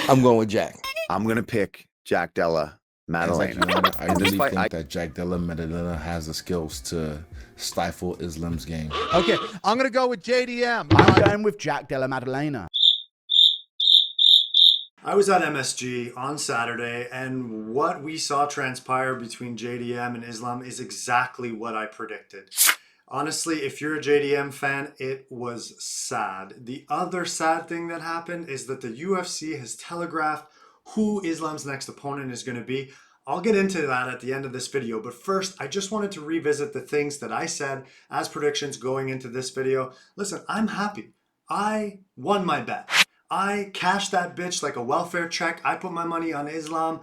I'm going with Jack. I'm going to pick Jack Della In fact, Maddalena. Your Honor, I In this really fight, think that Jack Della Maddalena has the skills to stifle Islam's game. Okay, I'm going to go with JDM. I'm going with Jack Della Maddalena. I was at MSG on Saturday, and what we saw transpire between JDM and Islam is exactly what I predicted. Honestly, if you're a JDM fan, it was sad. The other sad thing that happened is that the UFC has telegraphed who Islam's next opponent is going to be. I'll get into that at the end of this video, but first, I just wanted to revisit the things that I said as predictions going into this video. Listen, I'm happy. I won my bet. I cashed that bitch like a welfare check. I put my money on Islam.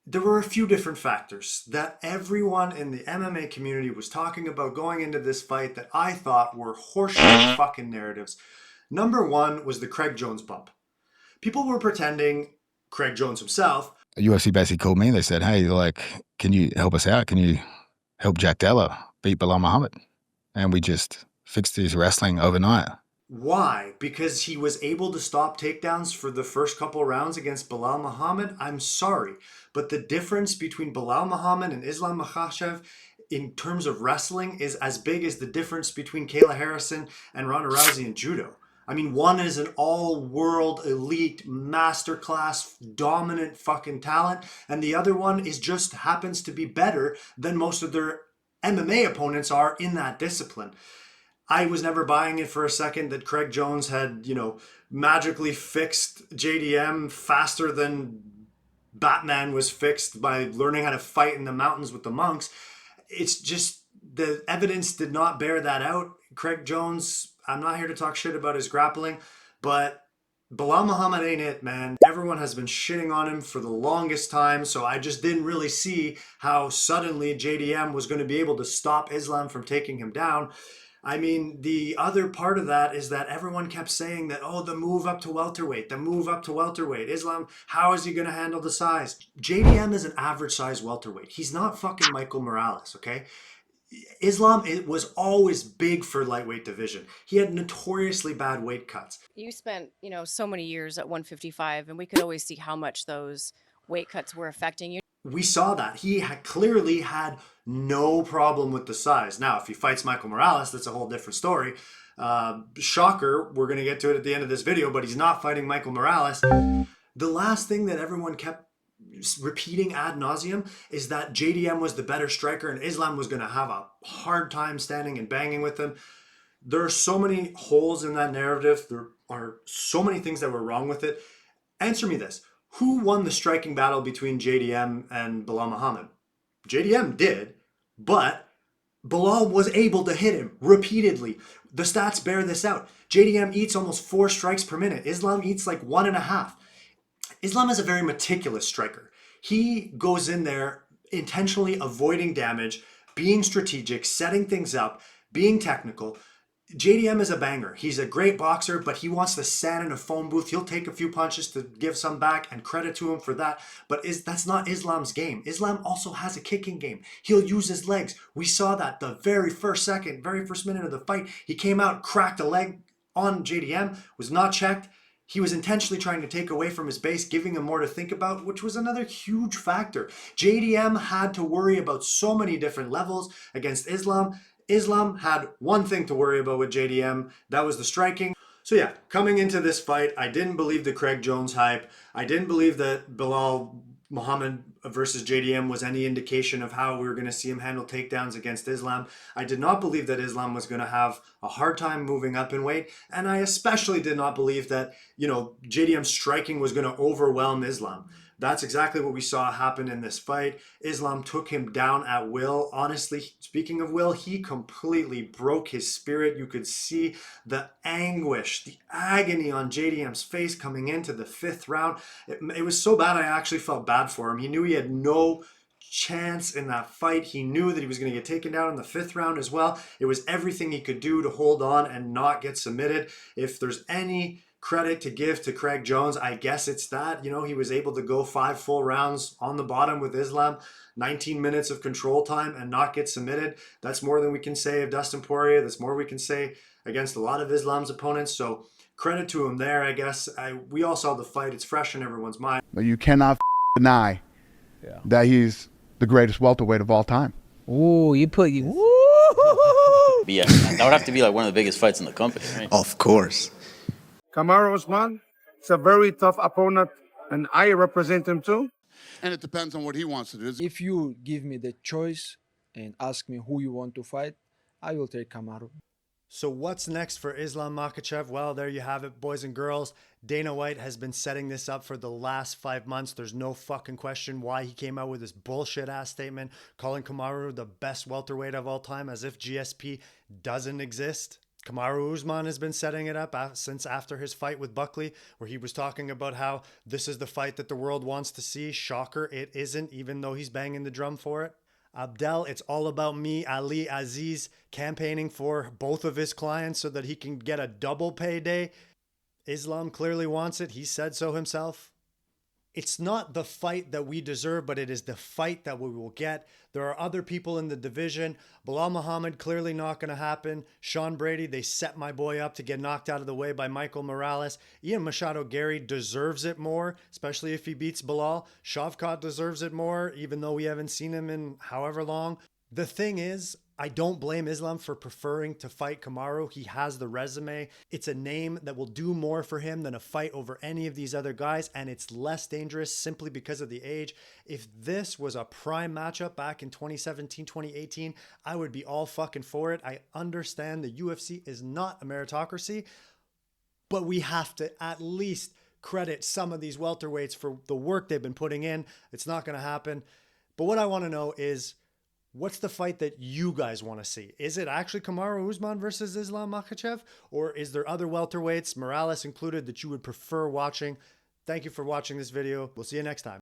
There were a few different factors that everyone in the MMA community was talking about going into this fight that I thought were horseshit fucking narratives. Number one was the Craig Jones bump. People were pretending, Craig Jones himself. UFC basically called me. They said, hey, like, can you help us out? Can you help Jack Della beat Bilal Muhammad? And we just fixed his wrestling overnight. Why? Because he was able to stop takedowns for the first couple rounds against Bilal Muhammad? I'm sorry, but the difference between Bilal Muhammad and Islam Makhachev in terms of wrestling is as big as the difference between Kayla Harrison and Ronda Rousey in judo. I mean, one is an all-world, elite, masterclass, dominant fucking talent, and the other one is just happens to be better than most of their MMA opponents are in that discipline. I was never buying it for a second that Craig Jones had, magically fixed JDM faster than Batman was fixed by learning how to fight in the mountains with the monks. It's just the evidence did not bear that out. Craig Jones, I'm not here to talk shit about his grappling, but Bilal Muhammad ain't it, man. Everyone has been shitting on him for the longest time, so I just didn't really see how suddenly JDM was going to be able to stop Islam from taking him down. I mean, the other part of that is that everyone kept saying that, oh, the move up to welterweight, the move up to welterweight. Islam, how is he going to handle the size? JDM is an average size welterweight. He's not fucking Michael Morales, okay? Islam, it was always big for lightweight division. He had notoriously bad weight cuts. You spent, so many years at 155, and we could always see how much those weight cuts were affecting you. We saw that. He had clearly had no problem with the size. Now, if he fights Michael Morales, that's a whole different story. Shocker, we're going to get to it at the end of this video, but he's not fighting Michael Morales. The last thing that everyone kept repeating ad nauseum is that JDM was the better striker and Islam was going to have a hard time standing and banging with him. There are so many holes in that narrative. There are so many things that were wrong with it. Answer me this. Who won the striking battle between JDM and Bilal Muhammad? JDM did, but Bilal was able to hit him repeatedly. The stats bear this out. JDM eats almost 4 strikes per minute. Islam eats like 1.5. Islam is a very meticulous striker. He goes in there intentionally avoiding damage, being strategic, setting things up, being technical. JDM is a banger. He's a great boxer, but he wants to stand in a phone booth. He'll take a few punches to give some back, and credit to him for that. But that's not Islam's game. Islam also has a kicking game. He'll use his legs. We saw that the very first minute of the fight. He came out, cracked a leg on JDM, was not checked. He was intentionally trying to take away from his base, giving him more to think about, which was another huge factor. JDM had to worry about so many different levels against Islam. Islam had one thing to worry about with JDM, that was the striking. So yeah, coming into this fight, I didn't believe the Craig Jones hype. I didn't believe that Bilal Muhammad versus JDM was any indication of how we were going to see him handle takedowns against Islam. I did not believe that Islam was going to have a hard time moving up in weight. And I especially did not believe that, JDM's striking was going to overwhelm Islam. That's exactly what we saw happen in this fight. Islam took him down at will. Honestly, speaking of will, he completely broke his spirit. You could see the anguish, the agony on JDM's face coming into the 5th round. It was so bad I actually felt bad for him. He knew he had no chance in that fight. He knew that he was going to get taken down in the 5th round as well. It was everything he could do to hold on and not get submitted. If there's any credit to give to Craig Jones, I guess it's that, he was able to go 5 full rounds on the bottom with Islam, 19 minutes of control time and not get submitted. That's more than we can say of Dustin Poirier. That's more we can say against a lot of Islam's opponents. So credit to him there, I guess. We all saw the fight. It's fresh in everyone's mind. But you cannot deny that he's the greatest welterweight of all time. Ooh, you put you. Yeah, that would have to be like one of the biggest fights in the company, right? Of course. Kamaru Usman, it's a very tough opponent, and I represent him too. And it depends on what he wants to do. If you give me the choice and ask me who you want to fight, I will take Kamaru. So what's next for Islam Makhachev? Well, there you have it, boys and girls. Dana White has been setting this up for the last 5 months. There's no fucking question why he came out with this bullshit ass statement calling Kamaru the best welterweight of all time, as if GSP doesn't exist. Kamaru Usman has been setting it up since after his fight with Buckley, where he was talking about how this is the fight that the world wants to see. Shocker, it isn't, even though he's banging the drum for it. Abdel, it's all about me, Ali Aziz, campaigning for both of his clients so that he can get a double payday. Islam clearly wants it. He said so himself. It's not the fight that we deserve, but it is the fight that we will get. There are other people in the division. Bilal Muhammad, clearly not going to happen. Sean Brady, they set my boy up to get knocked out of the way by Michael Morales. Ian Machado Gary deserves it more, especially if he beats Bilal. Shavkat deserves it more, even though we haven't seen him in however long. The thing is, I don't blame Islam for preferring to fight Kamaru. He has the resume. It's a name that will do more for him than a fight over any of these other guys, and it's less dangerous simply because of the age. If this was a prime matchup back in 2017, 2018, I would be all fucking for it. I understand the UFC is not a meritocracy, but we have to at least credit some of these welterweights for the work they've been putting in. It's not going to happen. But what I want to know is, what's the fight that you guys want to see? Is it actually Kamaru Usman versus Islam Makhachev? Or is there other welterweights, Morales included, that you would prefer watching? Thank you for watching this video. We'll see you next time.